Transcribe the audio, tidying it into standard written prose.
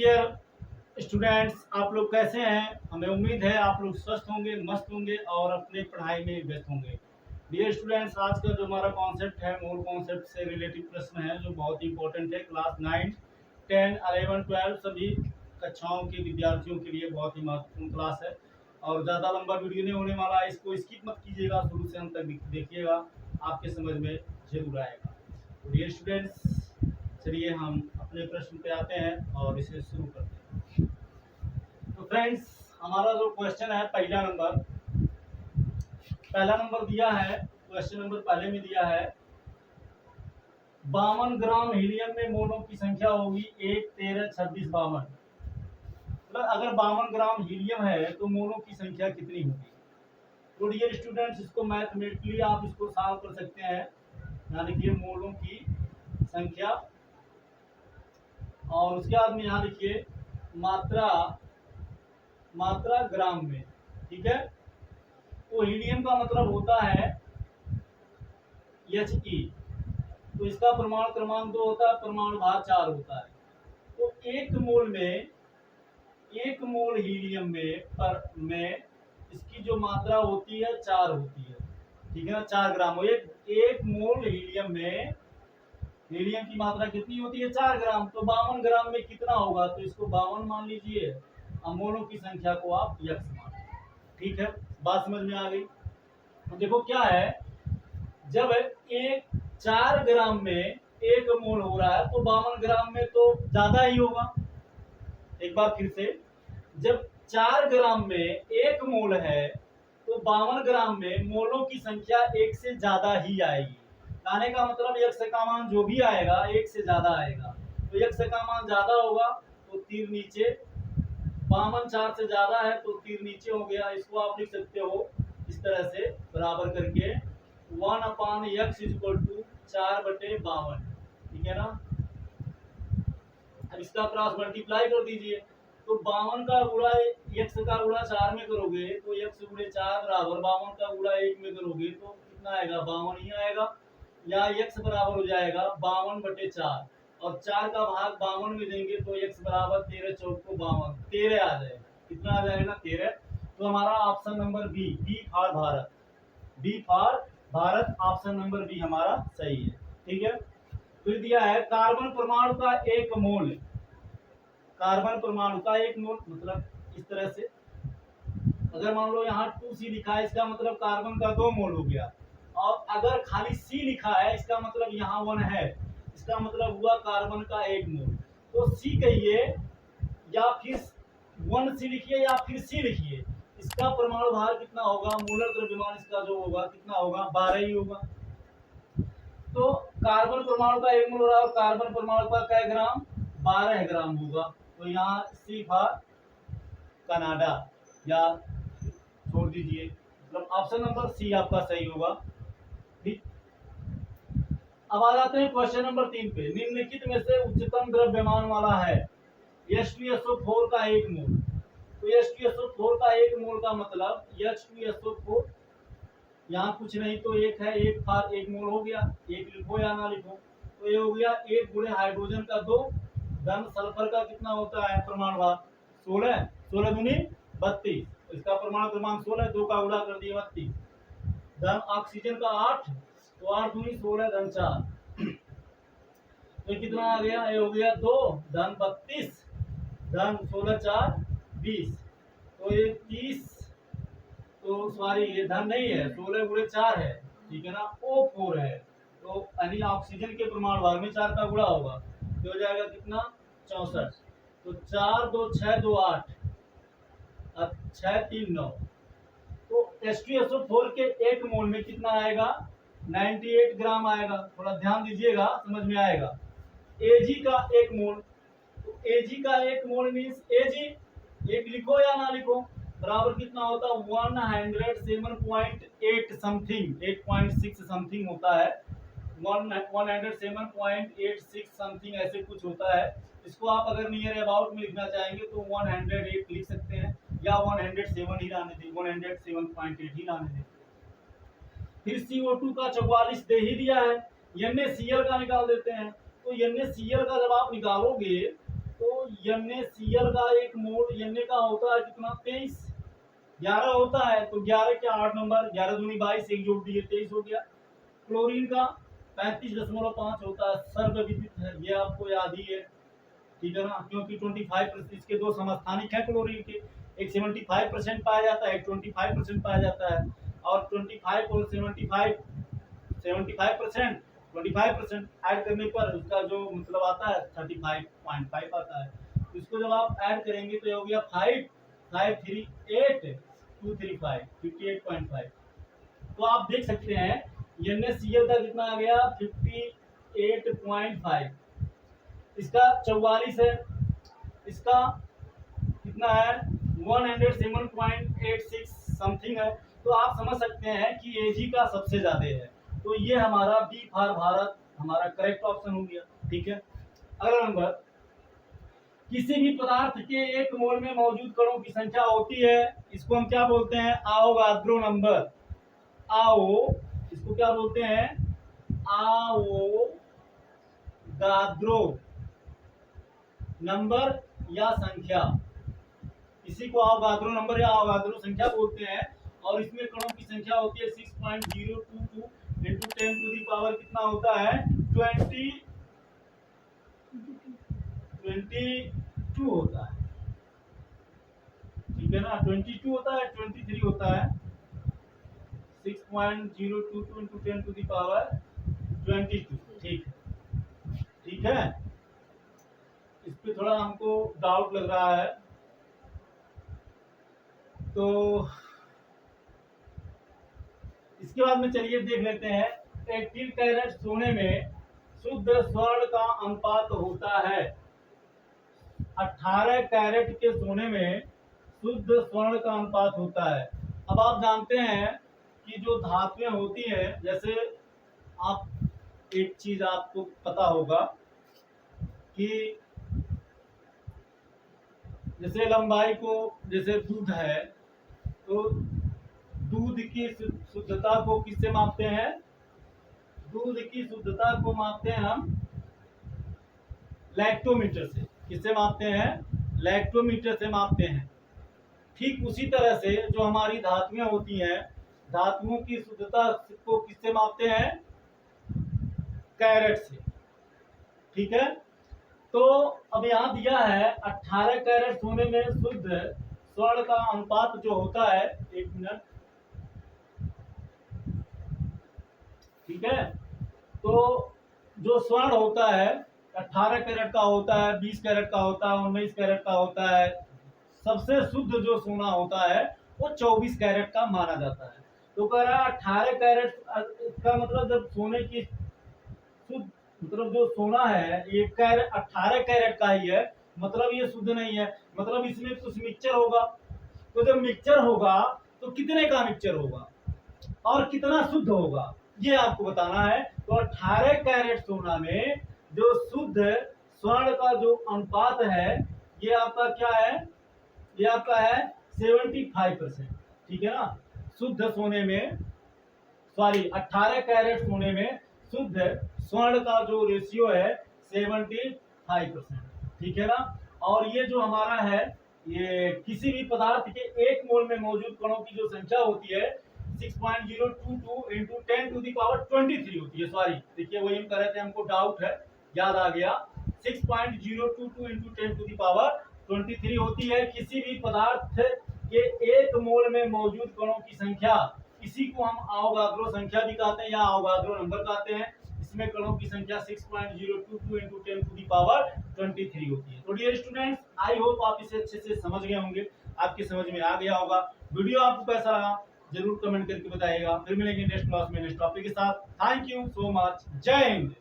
Dear students, आप लोग कैसे हैं? हमें उम्मीद है आप लोग स्वस्थ होंगे, मस्त होंगे और अपने पढ़ाई में व्यस्त होंगे। डियर स्टूडेंट्स, आज का जो हमारा कॉन्सेप्ट है, मूल कॉन्सेप्ट से रिलेटेड प्रश्न है जो बहुत ही इंपॉर्टेंट है। क्लास 9, 10, 11, 12 सभी कक्षाओं के विद्यार्थियों के लिए बहुत ही महत्वपूर्ण क्लास है और ज़्यादा लंबा वीडियो नहीं होने वाला है। इसको स्किप मत कीजिएगा, शुरू से अंत तक देखिएगा, आपके समझ में जरूर आएगा। तो डियर स्टूडेंट्स, चलिए हम अपने प्रश्न पे आते हैं और इसे शुरू करते हैं। तो फ्रेंड्स, हमारा जो क्वेश्चन है पहला नंबर दिया है। क्वेश्चन नंबर पहले में दिया है 52 ग्राम हीलियम में मोलों की संख्या होगी 1, 13, 26, 52। मतलब अगर 52 ग्राम हीलियम है तो मोलों की संख्या कितनी होगी? तो डियर स्टूडेंट्स, इसको मैथमेटिकली आप इसको सॉल्व कर सकते हैं। यहाँ देखिए मोलों की संख्या और उसके बाद में यहाँ देखिए मात्रा ग्राम में। ठीक है, तो हीलियम का मतलब होता है He, तो इसका परमाणु क्रमांक 2 होता है, परमाणु भार 4 होता है। तो एक मोल हीलियम में इसकी जो मात्रा होती है 4 होती है। ठीक है ना, 4 ग्राम। एक मोल हीलियम में हीलियम की मात्रा कितनी होती है? 4 ग्राम। तो 52 ग्राम में कितना होगा? तो इसको 52 मान लीजिए, मोलों की संख्या को आप यक्स मान लीजिए। ठीक है, बात समझ में आ गई? तो देखो क्या है, जब एक 4 ग्राम में 1 मोल हो रहा है तो 52 ग्राम में तो ज्यादा ही होगा। एक बार फिर से, जब 4 ग्राम में 1 मोल है तो 52 ग्राम में मोलों की संख्या 1 से ज्यादा ही आएगी। कहने का मतलब यक्स का मान जो भी आएगा 1 से ज्यादा आएगा। तो यक्स का मान ज्यादा होगा तो तीर नीचे, 52 4 से ज्यादा है तो तीर नीचे हो गया। इसको आप लिख सकते हो इस तरह से, बराबर करके 1/x = 4/52। ठीक है ना, अब इसका क्रॉस मल्टीप्लाई कर दीजिए। तो 52 का गुणा x का गुणा 4 में करोगे तो x गुणे 4 बराबर 52 का गुणा 1 में करोगे तो कितना आएगा? 52 ही आएगा। या x बराबर हो जाएगा 52/4 और 4 का भाग 52 में देंगे तो x बराबर 13 चौक को 52, 13 आ जाएगा। कितना आ जाएगा? 13। तो हमारा option number B for Bharat, option number B हमारा सही है। ठीक है, फिर दिया है कार्बन परमाणु का 1 मोल। कार्बन परमाणु का 1 मोल मतलब इस तरह से, अगर मान लो यहाँ 2C लिखा है इसका मतलब कार्बन का 2 मोल हो गया, और अगर खाली C लिखा है इसका मतलब यहाँ 1 है, इसका मतलब हुआ कार्बन का 1 मोल। तो C कहिए या फिर 1C लिखिए या फिर C लिखिए, इसका परमाणु भार कितना होगा? मोलर द्रव्यमान इसका जो होगा कितना होगा? 12 ही होगा। तो कार्बन परमाणु का 1 मोल हो रहा है और कार्बन परमाणु का क्या ग्राम? 12 ग्राम होगा। तो यहाँ सी फॉर कनाडा या छोड़ दीजिए, मतलब ऑप्शन नंबर सी आपका सही होगा। ठीक, अब आ जाते हैं क्वेश्चन नंबर 3 पे। निम्नलिखित में से उच्चतम द्रव्यमान वाला है H2SO4 का 1 मोल। तो H2SO4 का 1 मोल का मतलब H2SO4, यहाँ कुछ नहीं तो 1 है, 1 फॉर 1 मोल हो गया। 1 लिखो या ना लिखो, तो ये हो गया 1 गुणे हाइड्रोजन का 2 धन सल्फर का कितना होता है परमाणु भार? 16, 16 दूनी 32, इसका परमाणु क्रमांक 16, 2 का गुणा कर दिया 32 धन ऑक्सीजन का 8, तो 8 दूनी 16 धन 4, तो कितना आ गया? ये हो गया 2 धन 32 धन 16 4 20, तो ये 30, तो सॉरी ये धन नहीं है, 16 गुणे 4 है। ठीक है ना, O4 है, तो यानी ऑक्सीजन के परमाणु भार में 4 का गुणा होगा तो हो जाएगा कितना? 64। तो 4 2 6 2 8, अब 6 3 9, तो H2SO4 के 1 मोल में कितना आएगा? 98 ग्राम आएगा। थोड़ा ध्यान दीजिएगा, समझ में आएगा। Ag का 1 मोल, तो Ag का 1 मोल मीन्स Ag, एक लिखो या ना लिखो, बराबर कितना होता है? 107.8 समथिंग, 8.6 समथिंग होता है। 107.86 समथिंग ऐसे कुछ होता है। इसको आप अगर नियर अबाउट में लिखना चाहेंगे तो 108 लिख सकते हैं या 107 ही रहने दें, 107.8 ही रहने दें। फिर CO2 का 44 दे ही दिया है, NaCl का निकाल देते हैं। तो NaCl का जब आप निकालोगे तो NaCl का एक मोल Na का होता है कितना, 23, 11 होता है, तो 11 के 8 नंबर, 11 दूनी 22, एक जोड़ दिए 23 हो गया। क्लोरीन का 35.5 होता है, सर्वविदित है, ये आपको याद ही है, ठीक है ना, क्योंकि 25% इसके दो समस्थानिक है क्लोरीन के, एक 75% पाया जाता है, एक 25% पाया जाता है, और 25 और 75% 25% ऐड करने पर उसका जो मतलब आता है 35.5 आता है। तो इसको जब आप ऐड करेंगे तो ये हो गया 5,538 235 58.5। तो आप देख सकते हैं NaCl का कितना आ गया, 58.5, इसका 44 है, इसका कितना है 107.86 समथिंग है। तो आप समझ सकते हैं कि Ag का सबसे ज्यादा है, तो ये हमारा बी फॉर भारत हमारा करेक्ट ऑप्शन हो गया, ठीक है। अगला नंबर, किसी भी पदार्थ के एक मोल में मौजूद कणों की संख्या होती है, इसको हम क्या बोलते हैं, आवोगाद्रो नंबर। इसको क्या बोलते हैं, आवोगाद्रो नंबर या संख्या, इसी को आवोगाद्रो नंबर या आवोगाद्रो संख्या बोलते हैं। और इसमें कणों की संख्या होती है 6.022 इंटू 10 टू दी पावर कितना होता है, 22 होता है, ठीक है ना, 22 होता है, 23 होता है, 6.022 इंटू 10 टू दी पावर 22, ठीक है। इस पे थोड़ा हमको डाउट लग रहा है, तो इसके बाद में चलिए देख लेते हैं, 18 कैरेट सोने में शुद्ध स्वर्ण का अनुपात होता है, 18 कैरेट के सोने में शुद्ध स्वर्ण का अनुपात होता है। अब आप जानते हैं कि जो धातुएं होती हैं, जैसे आप एक चीज आपको पता होगा कि जैसे लंबाई को, जैसे दूध है, तो दूध की शुद्धता को किससे मापते हैं, दूध की शुद्धता को मापते हैं हम लैक्टोमीटर से। किससे मापते हैं, लैक्टोमीटर से मापते हैं। ठीक उसी तरह से जो हमारी धातुएं होती हैं, धातुओं की शुद्धता को किससे मापते हैं, कैरेट से, ठीक है। तो अब यहाँ दिया है 18 कैरेट सोने में शुद्ध स्वर्ण का अनुपात जो होता है, एक मिनट, ठीक है। तो जो स्वर्ण होता है 18 कैरेट का होता है, 20 कैरेट का होता है, 19 कैरेट का होता है, सबसे शुद्ध जो सोना होता है वो 24 कैरेट का माना जाता है। तो कह रहा है 18 कैरेट का मतलब जब सोने की शुद्ध मतलब जो सोना है ये 18 कैरेट का ही है, मतलब ये शुद्ध नहीं है, मतलब इसमें कुछ मिक्सचर होगा। तो जब मिक्सचर होगा तो कितने का मिक्सचर होगा और कितना शुद्ध होगा, ये आपको बताना है। तो 18 कैरेट सोना में जो शुद्ध स्वर्ण का जो अनुपात है, ये आपका क्या है, ये आपका है 75%, ठीक है ना। शुद्ध सोने में, सॉरी 18 कैरेट सोने में शुद्ध स्वर्ण का जो रेशियो है 75%, ठीक है ना। और ये जो हमारा है, ये किसी भी पदार्थ के एक मोल में मौजूद कणों की जो संख्या होती है 6.022 इंटू 10 टू दी पावर 23 होती है। सॉरी देखिए वही हम कर रहे थे, हमको डाउट है, याद आ गया, 6.022 इंटू 10 टू दी पावर 23 होती है किसी भी पदार्थ के एक मोल में मौजूद कणों की संख्या। इसी को हम आवोगाद्रो संख्या भी कहते हैं या आवोगाद्रो नंबर कहते हैं। इसमें कणों की संख्या 6.022 इंटू 10 टू दी पावर 23 होती है। तो डियर स्टूडेंट्स, आई होप आप इसे अच्छे से समझ गए होंगे, आपकी समझ में आ गया होगा। वीडियो आपको कैसा लगा जरूर कमेंट करके बताइएगा। फिर मिलेंगे नेक्स्ट क्लास में नेक्स्ट टॉपिक के साथ। थैंक यू सो मच, जय हिंद।